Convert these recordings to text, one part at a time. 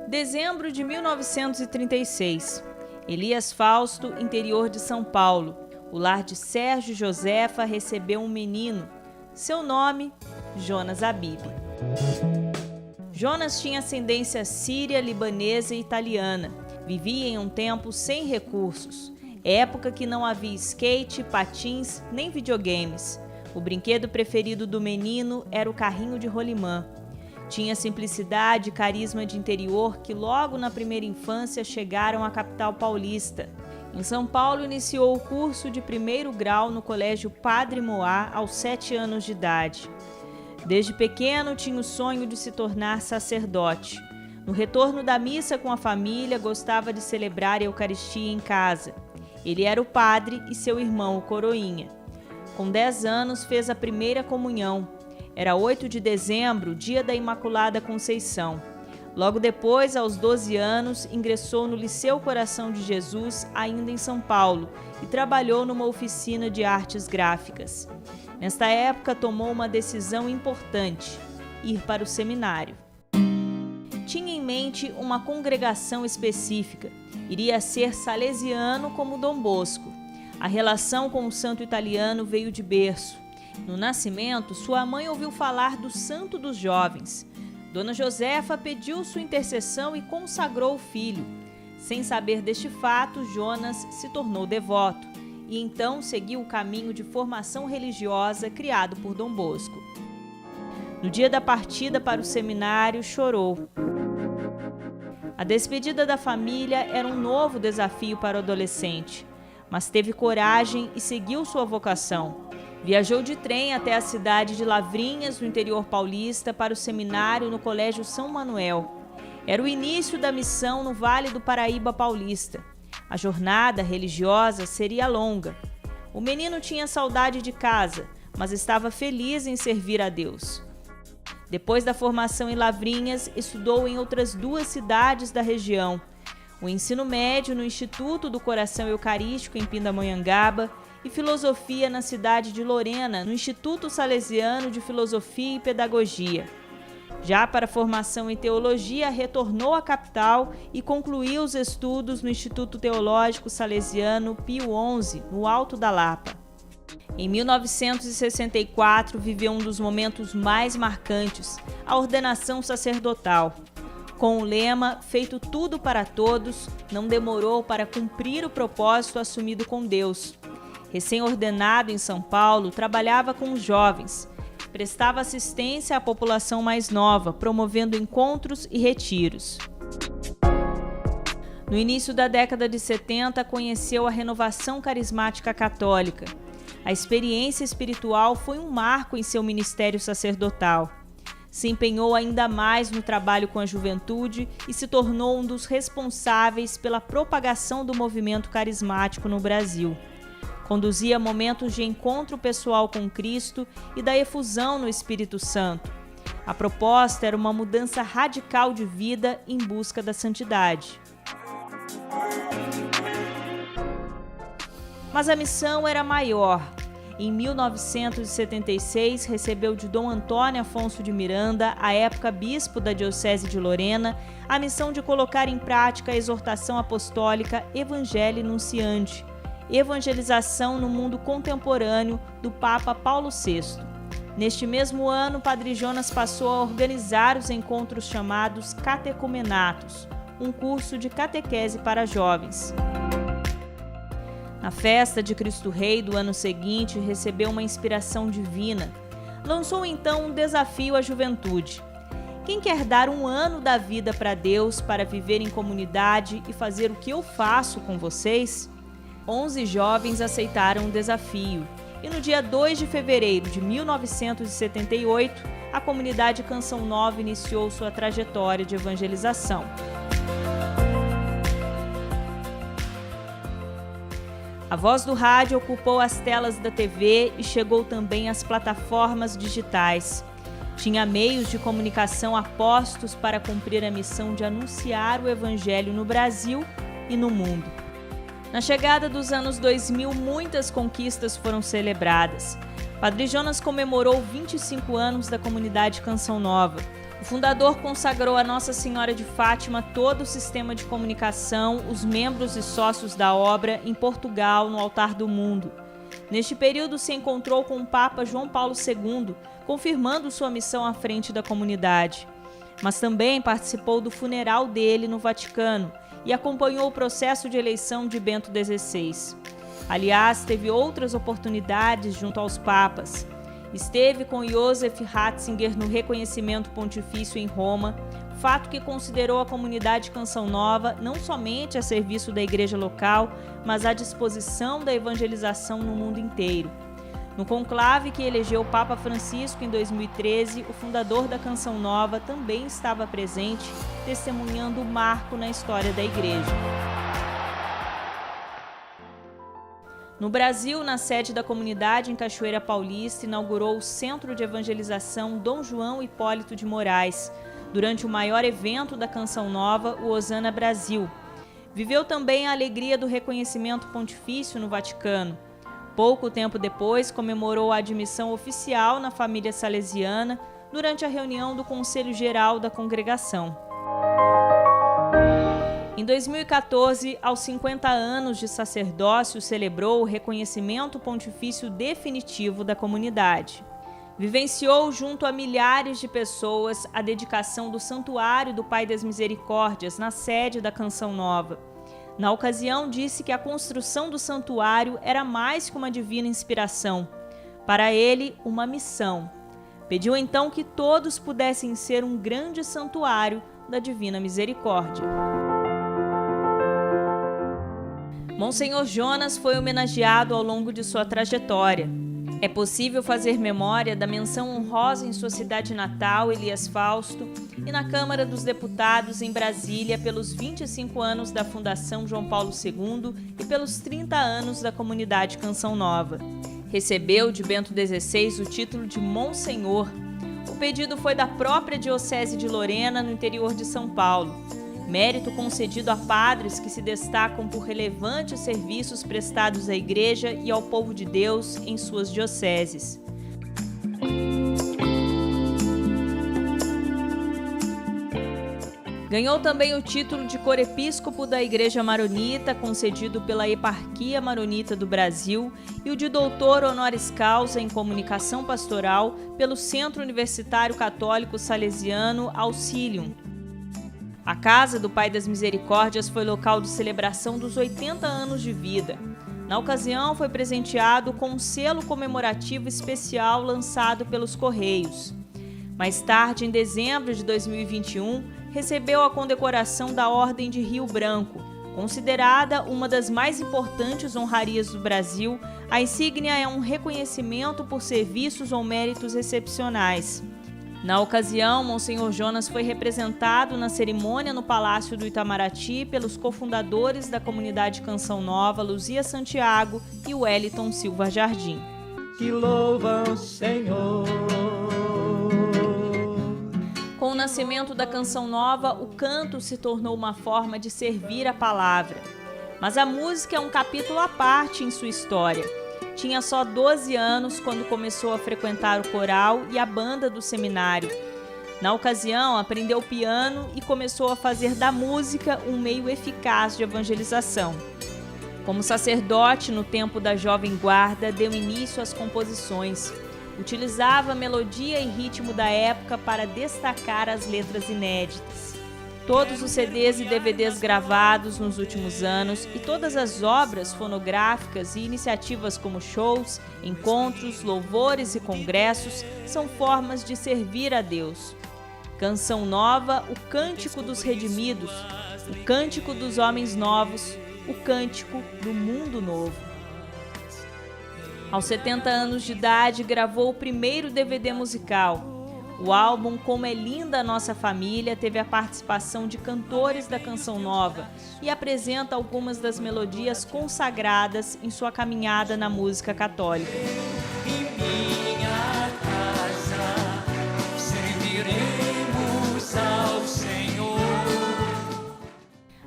Dezembro de 1936. Elias Fausto, interior de São Paulo. O lar de Sérgio e Josefa recebeu um menino. Seu nome, Jonas Abib. Jonas tinha ascendência síria, libanesa e italiana. Vivia em um tempo sem recursos. Época que não havia skate, patins, nem videogames. O brinquedo preferido do menino era o carrinho de rolimã. Tinha simplicidade e carisma de interior que logo na primeira infância chegaram à capital paulista. Em São Paulo, iniciou o curso de primeiro grau no Colégio Padre Moá aos 7 anos de idade. Desde pequeno tinha o sonho de se tornar sacerdote. No retorno da missa com a família, gostava de celebrar a Eucaristia em casa. Ele era o padre e seu irmão, o coroinha. Com 10 anos, fez a primeira comunhão. Era 8 de dezembro, dia da Imaculada Conceição. Logo depois, aos 12 anos, ingressou no Liceu Coração de Jesus, ainda em São Paulo, e trabalhou numa oficina de artes gráficas. Nesta época, tomou uma decisão importante: ir para o seminário. Tinha em mente uma congregação específica. Iria ser salesiano como Dom Bosco. A relação com o santo italiano veio de berço. No nascimento, sua mãe ouviu falar do Santo dos Jovens. Dona Josefa pediu sua intercessão e consagrou o filho. Sem saber deste fato, Jonas se tornou devoto e então seguiu o caminho de formação religiosa criado por Dom Bosco. No dia da partida para o seminário, chorou. A despedida da família era um novo desafio para o adolescente, mas teve coragem e seguiu sua vocação. Viajou de trem até a cidade de Lavrinhas, no interior paulista, para o seminário no Colégio São Manuel. Era o início da missão no Vale do Paraíba paulista. A jornada religiosa seria longa. O menino tinha saudade de casa, mas estava feliz em servir a Deus. Depois da formação em Lavrinhas, estudou em outras 2 cidades da região. O ensino médio no Instituto do Coração Eucarístico, em Pindamonhangaba, e filosofia na cidade de Lorena, no Instituto Salesiano de Filosofia e Pedagogia. Já para a formação em teologia, retornou à capital e concluiu os estudos no Instituto Teológico Salesiano Pio XI, no Alto da Lapa. Em 1964, viveu um dos momentos mais marcantes, a ordenação sacerdotal. Com o lema "Feito tudo para todos", não demorou para cumprir o propósito assumido com Deus. Recém-ordenado em São Paulo, trabalhava com os jovens. Prestava assistência à população mais nova, promovendo encontros e retiros. No início da década de 70, conheceu a Renovação Carismática Católica. A experiência espiritual foi um marco em seu ministério sacerdotal. Se empenhou ainda mais no trabalho com a juventude e se tornou um dos responsáveis pela propagação do movimento carismático no Brasil. Conduzia momentos de encontro pessoal com Cristo e da efusão no Espírito Santo. A proposta era uma mudança radical de vida em busca da santidade. Mas a missão era maior. Em 1976, recebeu de Dom Antônio Afonso de Miranda, à época bispo da Diocese de Lorena, a missão de colocar em prática a exortação apostólica Evangelii Nunciandi, evangelização no mundo contemporâneo, do Papa Paulo VI. Neste mesmo ano, Padre Jonas passou a organizar os encontros chamados Catecumenatos, um curso de catequese para jovens. Na festa de Cristo Rei do ano seguinte, recebeu uma inspiração divina. Lançou então um desafio à juventude. Quem quer dar 1 ano da vida para Deus para viver em comunidade e fazer o que eu faço com vocês? 11 jovens aceitaram o desafio e no dia 2 de fevereiro de 1978, a comunidade Canção Nova iniciou sua trajetória de evangelização. A voz do rádio ocupou as telas da TV e chegou também às plataformas digitais. Tinha meios de comunicação apostos para cumprir a missão de anunciar o Evangelho no Brasil e no mundo. Na chegada dos anos 2000, muitas conquistas foram celebradas. Padre Jonas comemorou 25 anos da comunidade Canção Nova. O fundador consagrou a Nossa Senhora de Fátima todo o sistema de comunicação, os membros e sócios da obra em Portugal, no altar do mundo. Neste período se encontrou com o Papa João Paulo II, confirmando sua missão à frente da comunidade. Mas também participou do funeral dele no Vaticano e acompanhou o processo de eleição de Bento XVI. Aliás, teve outras oportunidades junto aos papas. Esteve com Joseph Ratzinger no reconhecimento pontifício em Roma, fato que considerou a comunidade Canção Nova não somente a serviço da igreja local, mas à disposição da evangelização no mundo inteiro. No conclave que elegeu o Papa Francisco em 2013, o fundador da Canção Nova também estava presente, testemunhando o marco na história da igreja. No Brasil, na sede da comunidade em Cachoeira Paulista, inaugurou o Centro de Evangelização Dom João Hipólito de Moraes, durante o maior evento da Canção Nova, o Hosana Brasil. Viveu também a alegria do reconhecimento pontifício no Vaticano. Pouco tempo depois, comemorou a admissão oficial na família salesiana durante a reunião do Conselho Geral da Congregação. Em 2014, aos 50 anos de sacerdócio, celebrou o reconhecimento pontifício definitivo da comunidade. Vivenciou junto a milhares de pessoas a dedicação do Santuário do Pai das Misericórdias na sede da Canção Nova. Na ocasião, disse que a construção do santuário era mais que uma divina inspiração. Para ele, uma missão. Pediu então que todos pudessem ser um grande santuário da Divina Misericórdia. Monsenhor Jonas foi homenageado ao longo de sua trajetória. É possível fazer memória da menção honrosa em sua cidade natal, Elias Fausto, e na Câmara dos Deputados em Brasília pelos 25 anos da Fundação João Paulo II e pelos 30 anos da comunidade Canção Nova. Recebeu de Bento XVI o título de Monsenhor. O pedido foi da própria Diocese de Lorena, no interior de São Paulo. Mérito concedido a padres que se destacam por relevantes serviços prestados à Igreja e ao povo de Deus em suas dioceses. Ganhou também o título de Corepiscopo da Igreja Maronita, concedido pela Eparquia Maronita do Brasil, e o de Doutor Honoris Causa em Comunicação Pastoral pelo Centro Universitário Católico Salesiano Auxilium. A Casa do Pai das Misericórdias foi local de celebração dos 80 anos de vida. Na ocasião, foi presenteado com um selo comemorativo especial lançado pelos Correios. Mais tarde, em dezembro de 2021, recebeu a condecoração da Ordem de Rio Branco. Considerada uma das mais importantes honrarias do Brasil, a insígnia é um reconhecimento por serviços ou méritos excepcionais. Na ocasião, Monsenhor Jonas foi representado na cerimônia no Palácio do Itamaraty pelos cofundadores da comunidade Canção Nova, Luzia Santiago e Wellington Silva Jardim. Que louvam o Senhor. Com o nascimento da Canção Nova, o canto se tornou uma forma de servir a palavra. Mas a música é um capítulo à parte em sua história. Tinha só 12 anos quando começou a frequentar o coral e a banda do seminário. Na ocasião, aprendeu piano e começou a fazer da música um meio eficaz de evangelização. Como sacerdote no tempo da Jovem Guarda, deu início às composições. Utilizava a melodia e ritmo da época para destacar as letras inéditas. Todos os CDs e DVDs gravados nos últimos anos e todas as obras fonográficas e iniciativas como shows, encontros, louvores e congressos são formas de servir a Deus. Canção Nova, o cântico dos redimidos, o cântico dos homens novos, o cântico do mundo novo. Aos 70 anos de idade, gravou o primeiro DVD musical. O álbum Como é Linda a Nossa Família teve a participação de cantores da Canção Nova e apresenta algumas das melodias consagradas em sua caminhada na música católica. Em minha casa serviremos ao Senhor.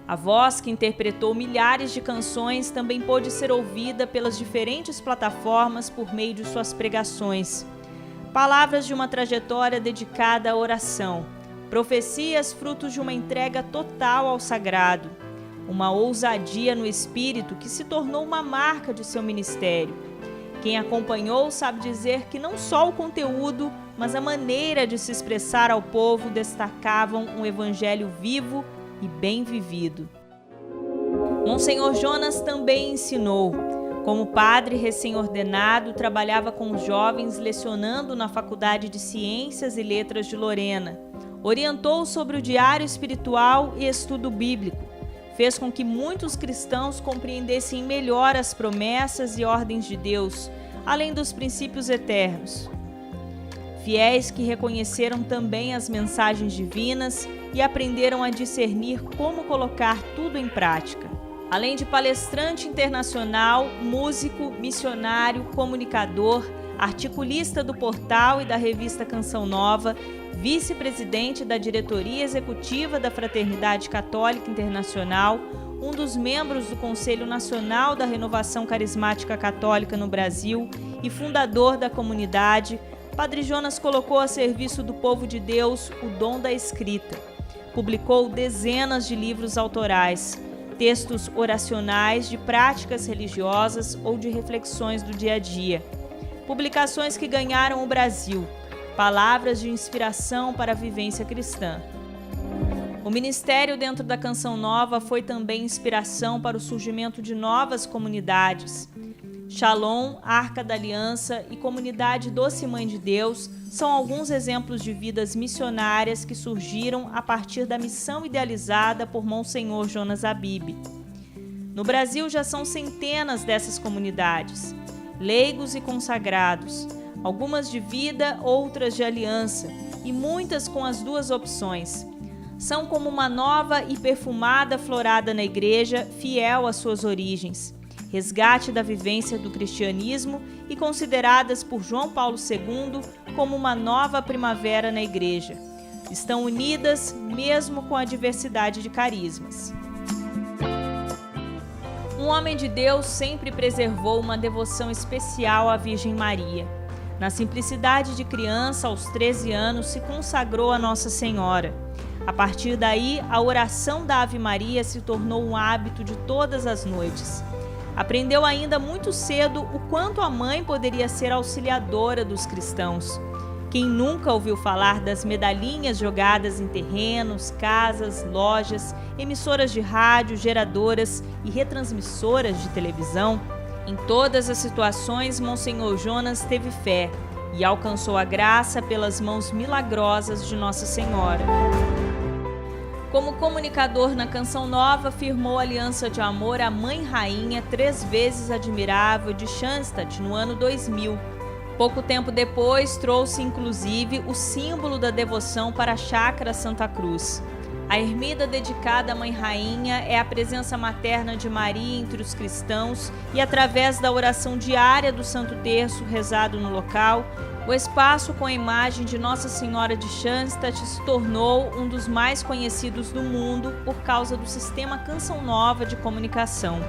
A voz que interpretou milhares de canções também pôde ser ouvida pelas diferentes plataformas por meio de suas pregações. Palavras de uma trajetória dedicada à oração, Profecias frutos de uma entrega total ao sagrado, uma ousadia no espírito que se tornou uma marca de seu ministério. Quem acompanhou sabe dizer que não só o conteúdo, mas a maneira de se expressar ao povo destacavam um evangelho vivo e bem vivido. Monsenhor Jonas também ensinou. Como padre recém-ordenado, trabalhava com os jovens lecionando na Faculdade de Ciências e Letras de Lorena. Orientou sobre o diário espiritual e estudo bíblico. Fez com que muitos cristãos compreendessem melhor as promessas e ordens de Deus, além dos princípios eternos. Fiéis que reconheceram também as mensagens divinas e aprenderam a discernir como colocar tudo em prática. Além de palestrante internacional, músico, missionário, comunicador, articulista do portal e da revista Canção Nova, vice-presidente da diretoria executiva da Fraternidade Católica Internacional, um dos membros do Conselho Nacional da Renovação Carismática Católica no Brasil e fundador da comunidade, Padre Jonas colocou a serviço do povo de Deus o dom da escrita. Publicou dezenas de livros autorais, textos oracionais de práticas religiosas ou de reflexões do dia a dia. Publicações que ganharam o Brasil, palavras de inspiração para a vivência cristã. O ministério dentro da Canção Nova foi também inspiração para o surgimento de novas comunidades. Shalom, Arca da Aliança e Comunidade Doce Mãe de Deus são alguns exemplos de vidas missionárias que surgiram a partir da missão idealizada por Monsenhor Jonas Habib. No Brasil já são centenas dessas comunidades, leigos e consagrados, algumas de vida, outras de aliança, e muitas com as duas opções. São como uma nova e perfumada florada na igreja, fiel às suas origens, resgate da vivência do cristianismo e consideradas por João Paulo II como uma nova primavera na igreja. Estão unidas mesmo com a diversidade de carismas. Um homem de Deus sempre preservou uma devoção especial à Virgem Maria. Na simplicidade de criança, aos 13 anos, se consagrou a Nossa Senhora. A partir daí, a oração da Ave Maria se tornou um hábito de todas as noites. Aprendeu ainda muito cedo o quanto a mãe poderia ser auxiliadora dos cristãos. Quem nunca ouviu falar das medalhinhas jogadas em terrenos, casas, lojas, emissoras de rádio, geradoras e retransmissoras de televisão? Em todas as situações, Monsenhor Jonas teve fé e alcançou a graça pelas mãos milagrosas de Nossa Senhora. Como comunicador na Canção Nova, firmou aliança de amor à Mãe Rainha 3 vezes admirável de Schanstatt no ano 2000. Pouco tempo depois, trouxe inclusive o símbolo da devoção para a Chácara Santa Cruz. A ermida dedicada à Mãe Rainha é a presença materna de Maria entre os cristãos e, através da oração diária do Santo Terço rezado no local, o espaço com a imagem de Nossa Senhora de Schanstatt se tornou um dos mais conhecidos do mundo por causa do sistema Canção Nova de comunicação.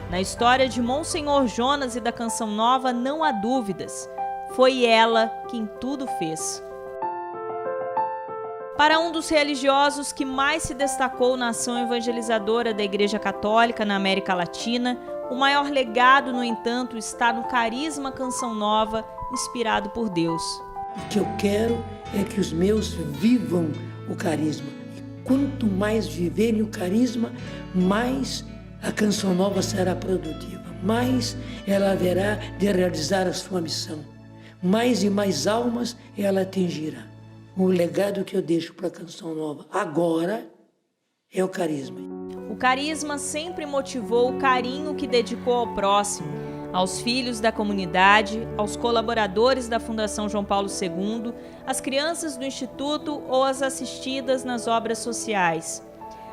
Na história de Monsenhor Jonas e da Canção Nova não há dúvidas, foi ela quem tudo fez. Para um dos religiosos que mais se destacou na ação evangelizadora da Igreja Católica na América Latina, o maior legado, no entanto, está no carisma Canção Nova, inspirado por Deus. O que eu quero é que os meus vivam o carisma. E quanto mais viverem o carisma, mais a Canção Nova será produtiva, mais ela haverá de realizar a sua missão, mais e mais almas ela atingirá. O legado que eu deixo para a Canção Nova agora é o carisma. O carisma sempre motivou o carinho que dedicou ao próximo, aos filhos da comunidade, aos colaboradores da Fundação João Paulo II, às crianças do Instituto ou às assistidas nas obras sociais,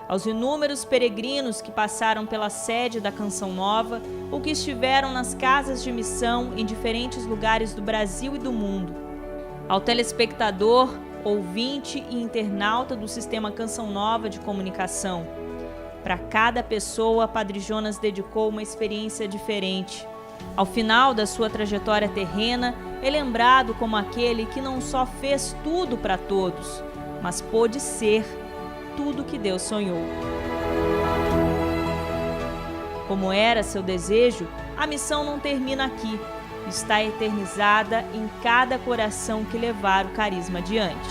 aos inúmeros peregrinos que passaram pela sede da Canção Nova ou que estiveram nas casas de missão em diferentes lugares do Brasil e do mundo, ao telespectador, ouvinte e internauta do sistema Canção Nova de comunicação. Para cada pessoa, Padre Jonas dedicou uma experiência diferente. Ao final da sua trajetória terrena, é lembrado como aquele que não só fez tudo para todos, mas pôde ser tudo que Deus sonhou. Como era seu desejo, a missão não termina aqui. Está eternizada em cada coração que levar o carisma adiante.